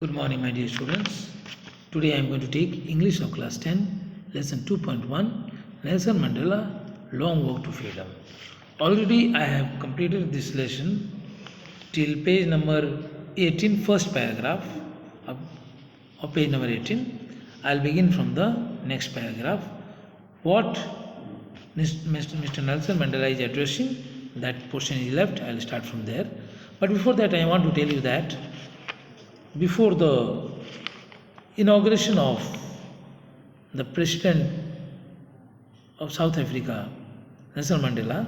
Good morning, my dear students. Today I am going to take English of class 10, lesson 2.1, Nelson Mandela, Long Walk to Freedom. Already I have completed this lesson till page number 18, first paragraph of page number 18. I'll begin from the next paragraph. What Mr. Nelson Mandela is addressing, that portion is left. I'll start from there. But before that, I want to tell you that before the inauguration of the President of South Africa, Nelson Mandela,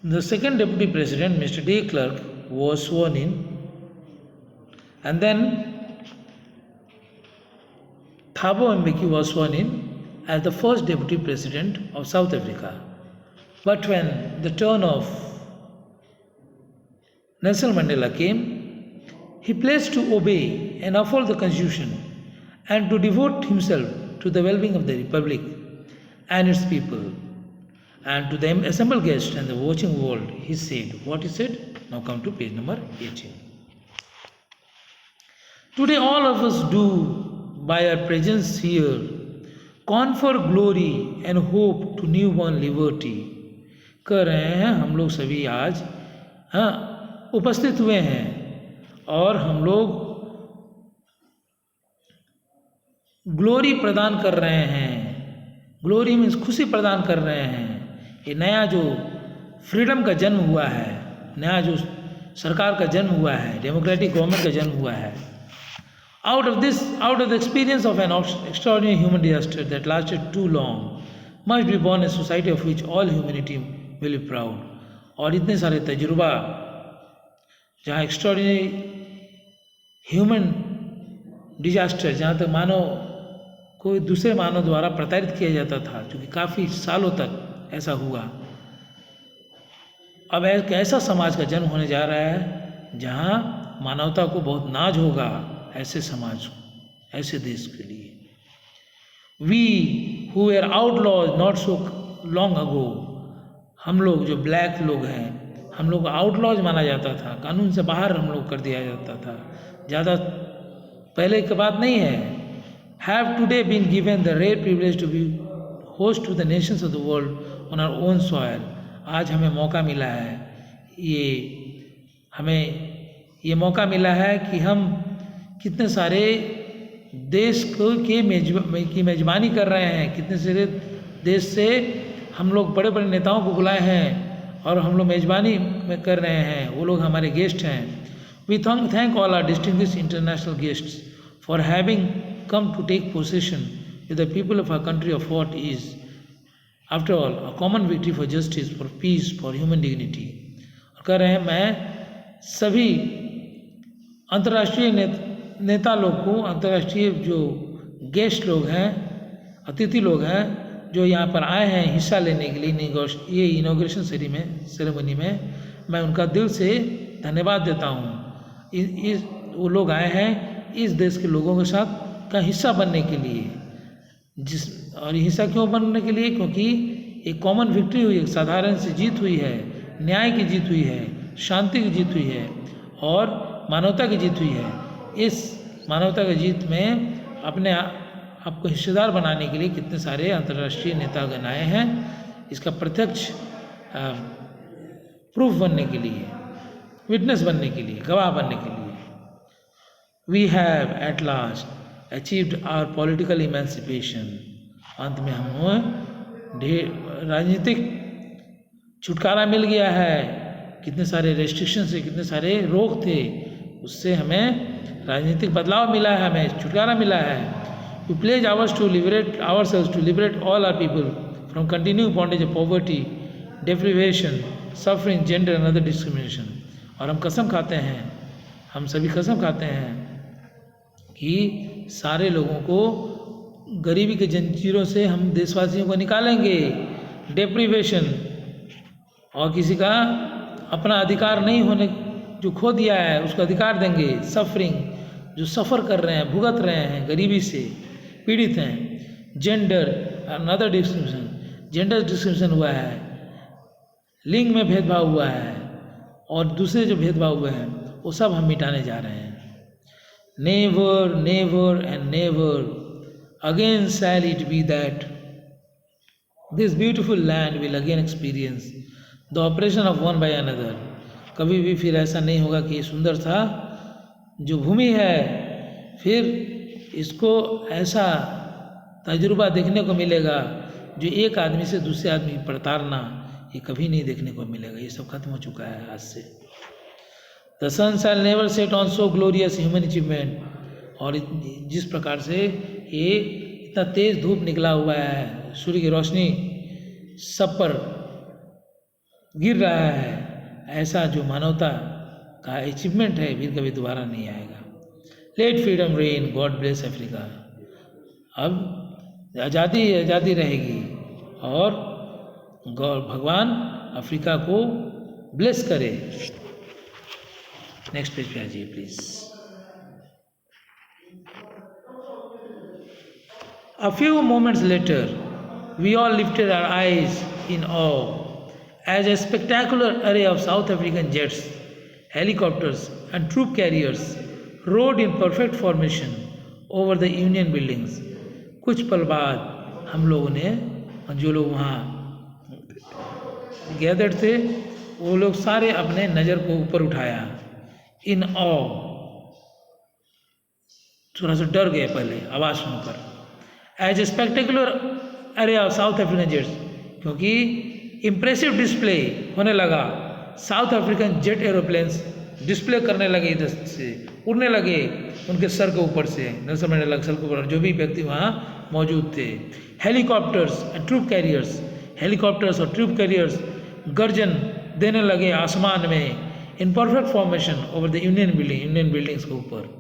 the second Deputy President, Mr. de Klerk, was sworn in, and then Thabo Mbeki was sworn in as the first Deputy President of South Africa. But when the turn of Nelson Mandela came, he pledged to obey and uphold the Constitution and to devote himself to the well-being of the Republic and its people. And to the assembled guests and the watching world, he said, what he said? Now come to page number 18. Today all of us do, by our presence here, confer glory and hope to newborn liberty. कह रहे हैं हम लोग सभी आज उपस्थित हुए हैं और हम लोग ग्लोरी प्रदान कर रहे हैं. ग्लोरी मीन्स खुशी प्रदान कर रहे हैं. ये नया जो फ्रीडम का जन्म हुआ है, नया जो सरकार का जन्म हुआ है, डेमोक्रेटिक गवर्नमेंट का जन्म हुआ है. out of the experience of an extraordinary human disaster that lasted too long, must be born a society of which all humanity will be proud. और इतने सारे तजुर्बा जहाँ एक्स्ट्रॉर्डिनरी ह्यूमन डिजास्टर, जहाँ तक मानव को दूसरे मानव द्वारा प्रताड़ित किया जाता था, जो कि काफ़ी सालों तक ऐसा हुआ, अब एक ऐसा समाज का जन्म होने जा रहा है जहाँ मानवता को बहुत नाज होगा. ऐसे समाज, ऐसे देश के लिए. We who are outlaws not so long ago, हम लोग जो ब्लैक लोग हैं, हम लोग को आउटलॉज माना जाता था, कानून से बाहर हम लोग कर दिया जाता था, ज़्यादा पहले की बात नहीं है. Have today been given the rare privilege to be host to the nations of the world on our own soil. आज हमें मौका मिला है, हमें ये मौका मिला है कि हम कितने सारे देश की मेजबानी कर रहे हैं. कितने सारे देश से हम लोग बड़े बड़े नेताओं को बुलाए हैं और हम लोग मेजबानी में कर रहे हैं. वो लोग हमारे गेस्ट हैं. We thank all our distinguished international guests for having come to take possession with the people of our country of what is, after all, a common victory for justice, for peace, for human dignity. और कह रहे हैं मैं सभी अंतर्राष्ट्रीय नेता लोग को, अंतर्राष्ट्रीय जो गेस्ट लोग हैं, अतिथि लोग हैं, जो यहाँ पर आए हैं हिस्सा लेने के लिए ये इनॉग्रेशन सेरेमनी में, मैं उनका दिल से धन्यवाद देता हूँ. वो लोग आए हैं इस देश के लोगों के साथ का हिस्सा बनने के लिए. और हिस्सा क्यों बनने के लिए? क्योंकि एक कॉमन विक्ट्री हुई, एक साधारण सी जीत हुई है, न्याय की जीत हुई है, शांति की जीत हुई है और मानवता की जीत हुई है. इस मानवता की जीत में अपने आपको हिस्सेदार बनाने के लिए कितने सारे अंतर्राष्ट्रीय नेतागण आए हैं, इसका प्रत्यक्ष प्रूफ बनने के लिए, विटनेस बनने के लिए, गवाह बनने के लिए. We have at last achieved our political emancipation. अंत में हम राजनीतिक छुटकारा मिल गया है. कितने सारे रेस्ट्रिक्शन से, कितने सारे रोक थे, उससे हमें राजनीतिक बदलाव मिला है, हमें छुटकारा मिला है. We pledge ourselves to liberate all our people from continuing bondage of poverty, deprivation, suffering, gender and other discrimination. और हम कसम खाते हैं, हम सभी कसम खाते हैं कि सारे लोगों को गरीबी के जंजीरों से हम देशवासियों को निकालेंगे. डेप्रिवेशन और किसी का अपना अधिकार नहीं होने जो खो दिया है उसको अधिकार देंगे. सफरिंग, जो सफ़र कर रहे हैं, भुगत रहे हैं, गरीबी से पीड़ित हैं. Gender another discrimination, gender discrimination हुआ है, लिंग में भेदभाव हुआ है और दूसरे जो भेदभाव हुए हैं वो सब हम मिटाने जा रहे हैं। Never never and never again shall it be that this beautiful land will again experience the oppression of one by another. कभी भी फिर ऐसा नहीं होगा कि सुंदर था जो भूमि है, फिर इसको ऐसा तजुर्बा देखने को मिलेगा जो एक आदमी से दूसरे आदमी की प्रताड़ना, ये कभी नहीं देखने को मिलेगा। ये सब खत्म हो चुका है आज से। The sun shall never set on so glorious human achievement. और जिस प्रकार से ये इतना तेज धूप निकला हुआ है, सूर्य की रोशनी सब पर गिर रहा है, ऐसा जो मानवता का अचीवमेंट है फिर कभी दोबारा नहीं आएगा। Let freedom reign, God bless Africa. अब आज़ादी रहेगी और भगवान अफ्रीका को ब्लेस करे। नेक्स्ट पेज पे आ जाइए please. A few moments later, we all lifted our eyes in awe as a spectacular array of South African jets, helicopters and troop carriers rode in perfect formation over the Union buildings. कुछ पल बाद हम लोगों ने, जो लोग वहाँ gathered थे, वो लोग सारे अपने नज़र को ऊपर उठाया। इन ऑ, थोड़ा सा डर गए पहले आवाज़ सुनकर। एज ए स्पेक्टेकुलर अरे ऑफ साउथ अफ्रीकन जेट्स, क्योंकि इम्प्रेसिव डिस्प्ले होने लगा। South African jet aeroplanes display करने लगे, इधर से उड़ने लगे उनके सर के ऊपर से, नेल्सन मंडेला के सर के ऊपर जो भी व्यक्ति वहाँ मौजूद थे। Helicopters and troop carriers, helicopters और ट्रूप कैरियर्स गर्जन देने लगे आसमान में in perfect formation over the union buildings के ऊपर।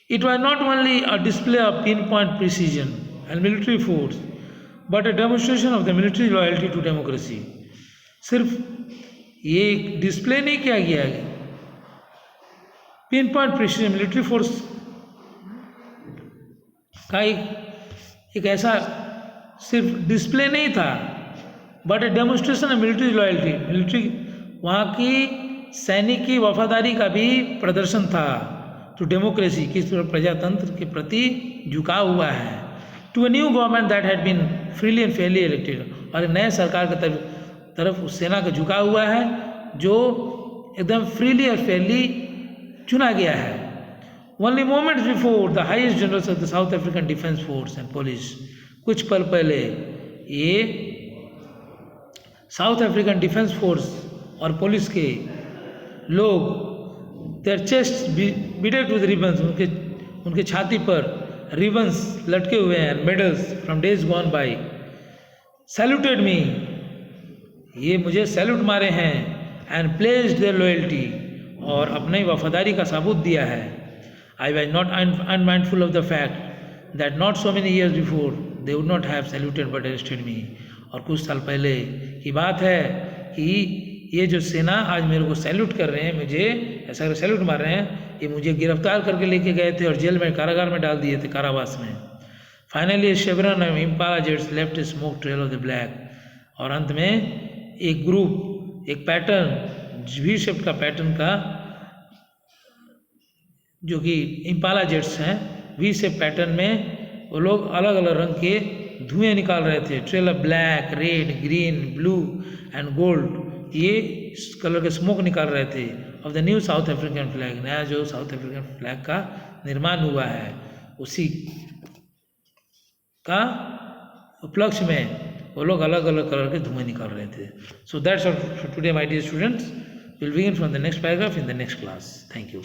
It was not only a display of pinpoint precision and military force, but a demonstration of the military loyalty to democracy. सिर्फ ये डिस्प्ले नहीं किया गया है, pin point precision military force का एक ऐसा सिर्फ डिस्प्ले नहीं था, but A demonstration of military loyalty, military वहाँ की सैनिक की वफादारी का भी प्रदर्शन था। टू डेमोक्रेसी, किस तरह प्रजातंत्र के प्रति झुका हुआ है। To a new government that had been freely and fairly elected, और एक नए सरकार की तरफ उस सेना का झुका हुआ है जो एकदम फ्रीली और फेयरली चुना गया है। Only moments before the highest generals of the south African defence force and police, कुछ पल पहले ये साउथ अफ्रीकन डिफेंस फोर्स और पुलिस के लोग their chests beaded with ribbons, उनके छाती पर रिबन्स लटके हुए हैं, medals from days gone by, saluted me, ये मुझे सैल्यूट मारे हैं, एंड प्लेस्ड देयर लॉयल्टी, और अपनी वफादारी का सबूत दिया है। I was not unmindful of the fact that not so many years before they would not have saluted but arrested me. और कुछ साल पहले की बात है कि ये जो सेना आज मेरे को सैल्यूट कर रहे हैं, मुझे ऐसा सैल्यूट मार रहे हैं, ये मुझे गिरफ्तार करके लेके गए थे और जेल में, कारागार में डाल दिए थे, कारावास में। Finally शेवरन of Impala jets left smoke trail of the black, और अंत में एक ग्रुप, एक पैटर्न, वी शेप का पैटर्न का, जो कि इम्पाला जेट्स हैं, वी शेप पैटर्न में वो लोग अलग अलग रंग के धुएं निकाल रहे थे। Trail of black, red, green, blue and gold, ये कलर के स्मोक निकाल रहे थे of the new south African flag, नया जो साउथ अफ्रीकन फ्लैग का निर्माण हुआ है, उसी का उपलक्ष्य में वो लोग अलग अलग कलर के धुएं निकाल रहे थे। So that's all for today my dear students, will begin from the next paragraph in the next class. Thank you.